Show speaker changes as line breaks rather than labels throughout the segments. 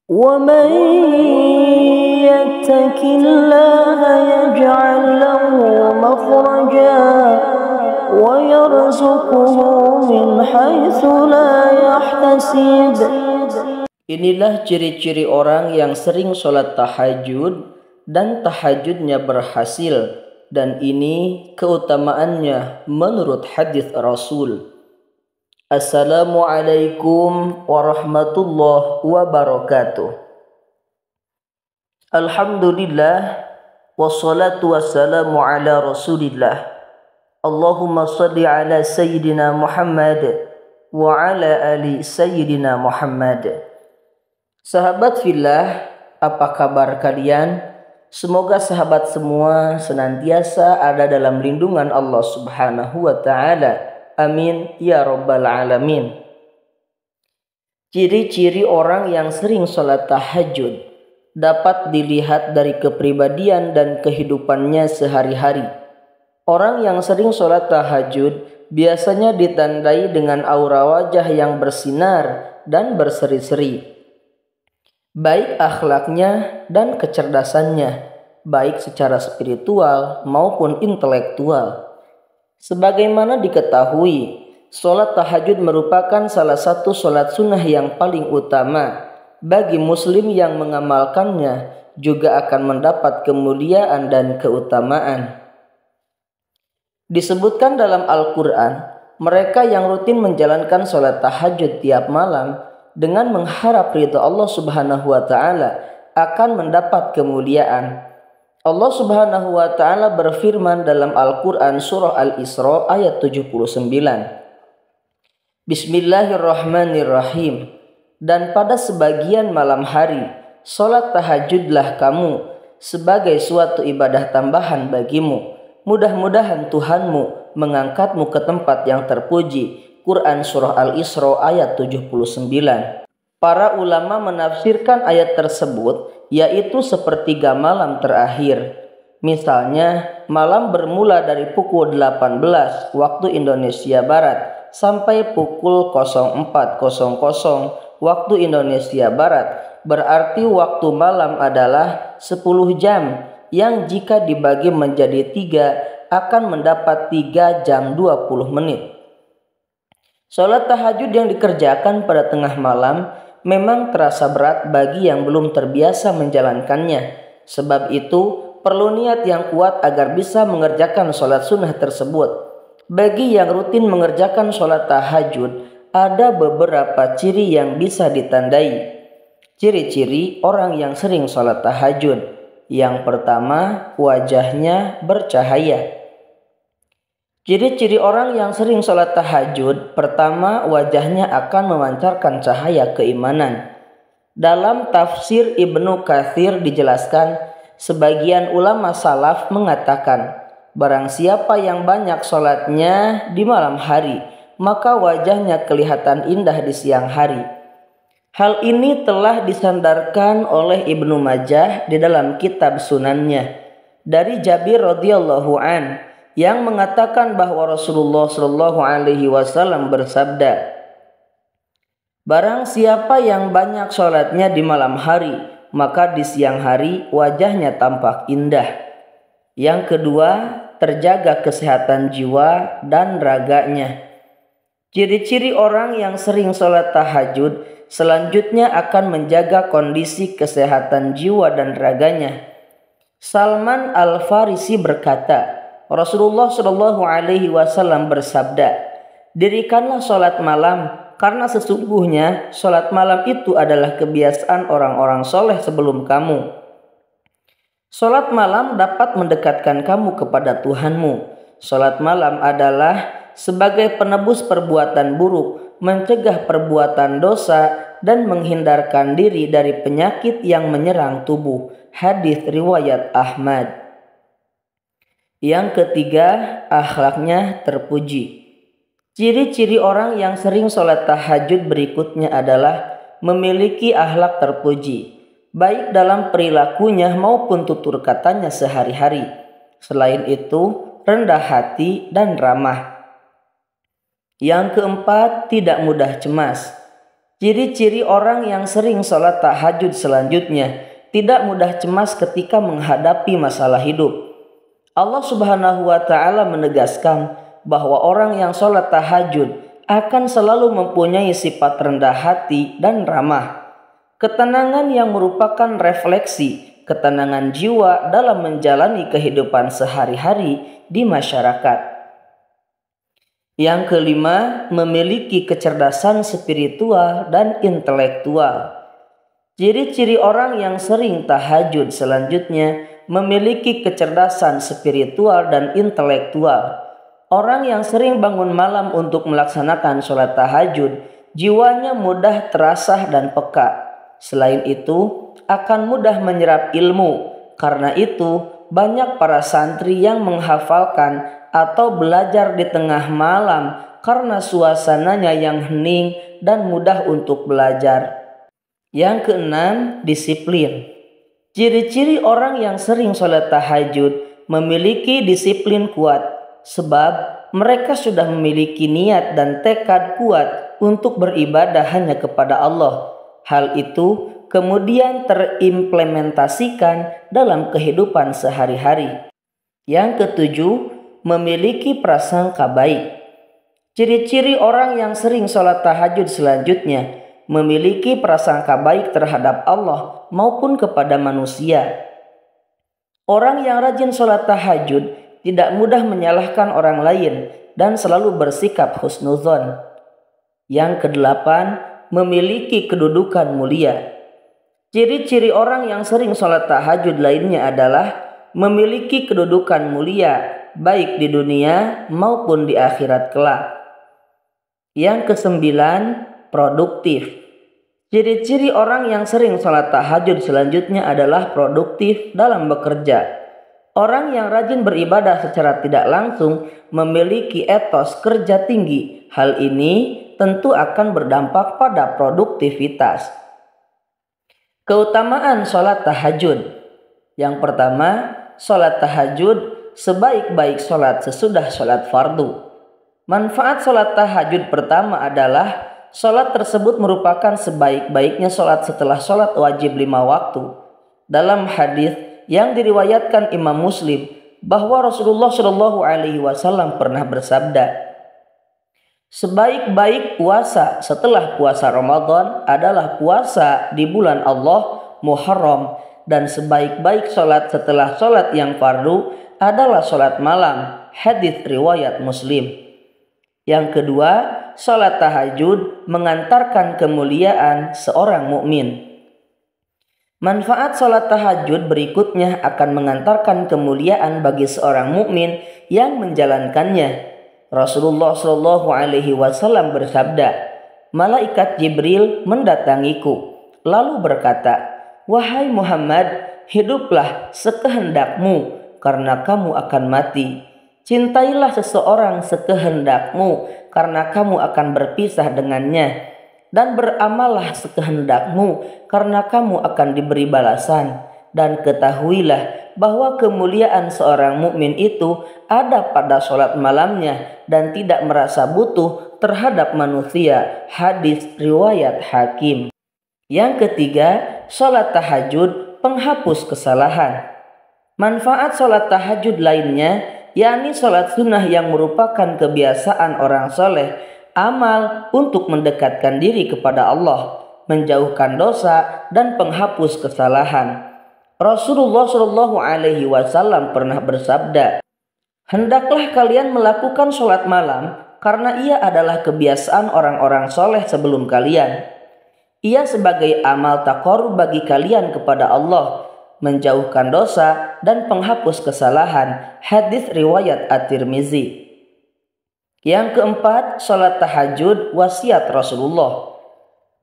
وَمَن يَتَّقِ اللَّهَ يَجْعَل لَّهُ مَخْرَجًا وَيَرْزُقْهُ مِنْ حَيْثُ لَا يَحْتَسِبُ.
Inilah ciri-ciri orang yang sering sholat tahajud dan tahajudnya berhasil, dan ini keutamaannya menurut hadis Rasul. Assalamualaikum warahmatullahi wabarakatuh. Alhamdulillah, wassalatu wassalamu ala rasulillah. Allahumma salli ala Sayyidina Muhammad wa ala ali Sayyidina Muhammad. Sahabat fillah, apa kabar kalian? Semoga sahabat semua senantiasa ada dalam lindungan Allah Subhanahu wa ta'ala. Amin ya rabbal alamin. Ciri-ciri orang yang sering sholat tahajud dapat dilihat dari kepribadian dan kehidupannya sehari-hari. Orang yang sering sholat tahajud biasanya ditandai dengan aura wajah yang bersinar dan berseri-seri, baik akhlaknya dan kecerdasannya, baik secara spiritual maupun intelektual. Sebagaimana diketahui, sholat tahajud merupakan salah satu sholat sunnah yang paling utama. Bagi muslim yang mengamalkannya juga akan mendapat kemuliaan dan keutamaan. Disebutkan dalam Al-Quran, mereka yang rutin menjalankan sholat tahajud tiap malam dengan mengharap ridha Allah Subhanahu wa ta'ala akan mendapat kemuliaan. Allah Subhanahu wa ta'ala berfirman dalam Al-Quran surah Al-Isra ayat 79. Bismillahirrahmanirrahim. Dan pada sebagian malam hari, sholat tahajudlah kamu sebagai suatu ibadah tambahan bagimu. Mudah-mudahan Tuhanmu mengangkatmu ke tempat yang terpuji. Quran surah Al-Isra ayat 79. Para ulama menafsirkan ayat tersebut yaitu sepertiga malam terakhir. Misalnya, malam bermula dari pukul 18 waktu Indonesia Barat sampai pukul 04.00 waktu Indonesia Barat. Berarti waktu malam adalah 10 jam yang jika dibagi menjadi 3 akan mendapat 3 jam 20 menit. Sholat tahajud yang dikerjakan pada tengah malam memang terasa berat bagi yang belum terbiasa menjalankannya. Sebab itu perlu niat yang kuat agar bisa mengerjakan sholat sunnah tersebut. Bagi yang rutin mengerjakan sholat tahajud, ada beberapa ciri yang bisa ditandai. Ciri-ciri orang yang sering sholat tahajud. Yang pertama, wajahnya bercahaya. Ciri-ciri orang yang sering sholat tahajud, pertama, wajahnya akan memancarkan cahaya keimanan. Dalam tafsir Ibnu Katsir dijelaskan, sebagian ulama salaf mengatakan, barang siapa yang banyak sholatnya di malam hari, maka wajahnya kelihatan indah di siang hari. Hal ini telah disandarkan oleh Ibnu Majah di dalam kitab sunannya dari Jabir radhiyallahu an, yang mengatakan bahwa Rasulullah Shallallahu Alaihi Wasallam bersabda, barang siapa yang banyak sholatnya di malam hari, maka di siang hari wajahnya tampak indah. Yang kedua, terjaga kesehatan jiwa dan raganya. Ciri-ciri orang yang sering sholat tahajud selanjutnya akan menjaga kondisi kesehatan jiwa dan raganya. Salman Al-Farisi berkata, Rasulullah Shallallahu Alaihi Wasallam bersabda, dirikanlah sholat malam karena sesungguhnya sholat malam itu adalah kebiasaan orang-orang soleh sebelum kamu. Sholat malam dapat mendekatkan kamu kepada Tuhanmu. Sholat malam adalah sebagai penebus perbuatan buruk, mencegah perbuatan dosa, dan menghindarkan diri dari penyakit yang menyerang tubuh. Hadis riwayat Ahmad. Yang ketiga, akhlaknya terpuji. Ciri-ciri orang yang sering sholat tahajud berikutnya adalah memiliki akhlak terpuji, baik dalam perilakunya maupun tutur katanya sehari-hari. Selain itu, rendah hati dan ramah. Yang keempat, tidak mudah cemas. Ciri-ciri orang yang sering sholat tahajud selanjutnya, tidak mudah cemas ketika menghadapi masalah hidup. Allah Subhanahu wa Ta'ala menegaskan bahwa orang yang sholat tahajud akan selalu mempunyai sifat rendah hati dan ramah. Ketenangan yang merupakan refleksi ketenangan jiwa dalam menjalani kehidupan sehari-hari di masyarakat. Yang kelima, memiliki kecerdasan spiritual dan intelektual. Ciri-ciri orang yang sering tahajud selanjutnya memiliki kecerdasan spiritual dan intelektual. Orang yang sering bangun malam untuk melaksanakan sholat tahajud, jiwanya mudah terasah dan peka. Selain itu, akan mudah menyerap ilmu. Karena itu, banyak para santri yang menghafalkan atau belajar di tengah malam karena suasananya yang hening dan mudah untuk belajar. Yang keenam, disiplin. Ciri-ciri orang yang sering sholat tahajud memiliki disiplin kuat, sebab mereka sudah memiliki niat dan tekad kuat untuk beribadah hanya kepada Allah. Hal itu kemudian terimplementasikan dalam kehidupan sehari-hari. Yang ketujuh, memiliki prasangka baik. Ciri-ciri orang yang sering sholat tahajud selanjutnya memiliki prasangka baik terhadap Allah maupun kepada manusia. Orang yang rajin sholat tahajud tidak mudah menyalahkan orang lain dan selalu bersikap husnuzon. Yang kedelapan, memiliki kedudukan mulia. Ciri-ciri orang yang sering sholat tahajud lainnya adalah memiliki kedudukan mulia baik di dunia maupun di akhirat kelak. Yang kesembilan, produktif. Ciri-ciri orang yang sering sholat tahajud selanjutnya adalah produktif dalam bekerja. Orang yang rajin beribadah secara tidak langsung memiliki etos kerja tinggi. Hal ini tentu akan berdampak pada produktivitas. Keutamaan sholat tahajud. Yang pertama, sholat tahajud sebaik-baik sholat sesudah sholat fardu. Manfaat sholat tahajud pertama adalah sholat tersebut merupakan sebaik-baiknya sholat setelah sholat wajib 5 waktu. Dalam hadis yang diriwayatkan Imam Muslim bahwa Rasulullah Shallallahu Alaihi Wasallam pernah bersabda, sebaik-baik puasa setelah puasa Ramadan adalah puasa di bulan Allah Muharram, dan sebaik-baik sholat setelah sholat yang fardu adalah sholat malam. Hadits riwayat Muslim. Yang kedua, sholat tahajud mengantarkan kemuliaan seorang mukmin. Manfaat sholat tahajud berikutnya akan mengantarkan kemuliaan bagi seorang mukmin yang menjalankannya. Rasulullah Shallallahu Alaihi Wasallam bersabda, malaikat Jibril mendatangiku lalu berkata, wahai Muhammad, hiduplah sekehendakmu karena kamu akan mati. Cintailah seseorang sekehendakmu karena kamu akan berpisah dengannya. Dan beramallah sekehendakmu karena kamu akan diberi balasan. Dan ketahuilah bahwa kemuliaan seorang mukmin itu ada pada sholat malamnya dan tidak merasa butuh terhadap manusia. Hadis riwayat Hakim. Yang ketiga, sholat tahajud penghapus kesalahan. Manfaat sholat tahajud lainnya, yakni sholat sunnah yang merupakan kebiasaan orang soleh, amal untuk mendekatkan diri kepada Allah, menjauhkan dosa dan penghapus kesalahan. Rasulullah Shallallahu Alaihi Wasallam pernah bersabda, hendaklah kalian melakukan sholat malam karena ia adalah kebiasaan orang-orang soleh sebelum kalian. Ia sebagai amal taqarrub bagi kalian kepada Allah, menjauhkan dosa dan penghapus kesalahan. Hadis riwayat At-Tirmizi. Yang keempat, sholat tahajud wasiat Rasulullah.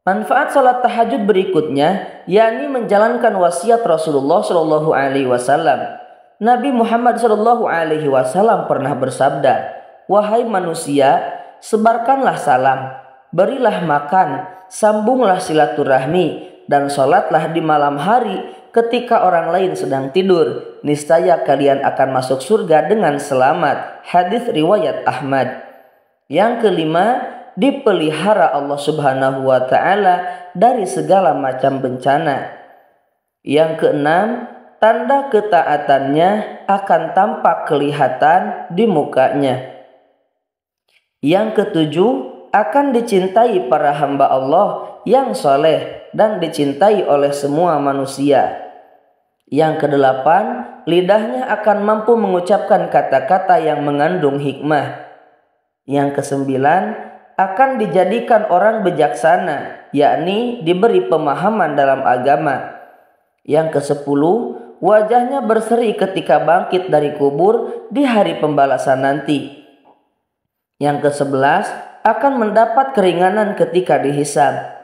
Manfaat sholat tahajud berikutnya, yakni menjalankan wasiat Rasulullah Shallallahu Alaihi Wasallam. Nabi Muhammad Shallallahu Alaihi Wasallam pernah bersabda, wahai manusia, sebarkanlah salam, berilah makan, sambunglah silaturahmi, dan sholatlah di malam hari ketika orang lain sedang tidur. Niscaya kalian akan masuk surga dengan selamat. Hadis riwayat Ahmad. Yang kelima, dipelihara Allah Subhanahu wa taala dari segala macam bencana. Yang keenam, tanda ketaatannya akan tampak kelihatan di mukanya. Yang ketujuh, akan dicintai para hamba Allah yang soleh dan dicintai oleh semua manusia. Yang kedelapan, lidahnya akan mampu mengucapkan kata-kata yang mengandung hikmah. Yang kesembilan, akan dijadikan orang bijaksana, yakni diberi pemahaman dalam agama. Yang kesepuluh, wajahnya berseri ketika bangkit dari kubur di hari pembalasan nanti. Yang kesebelas, akan mendapat keringanan ketika dihisab.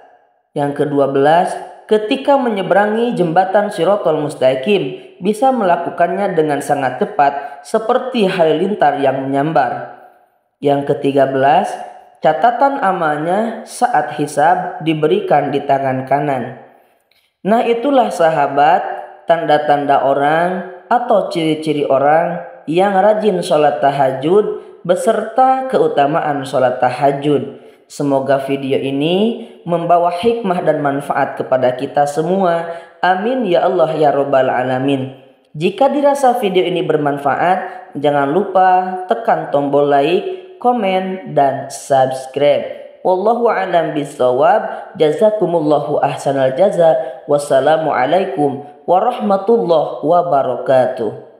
Yang kedua-belas, ketika menyeberangi jembatan Shiratal Mustaqim, bisa melakukannya dengan sangat cepat seperti halilintar yang menyambar. Yang ke-13, catatan amalnya saat hisab diberikan di tangan kanan. Nah, itulah sahabat, tanda-tanda orang atau ciri-ciri orang yang rajin sholat tahajud beserta keutamaan sholat tahajud. Semoga video ini membawa hikmah dan manfaat kepada kita semua. Amin ya Allah ya Rabbal Alamin. Jika dirasa video ini bermanfaat, jangan lupa tekan tombol like, komen, dan subscribe. Wallahu a'lam bishawab. Jazakumullahu ahsanal jaza. Wassalamualaikum warahmatullahi wabarakatuh.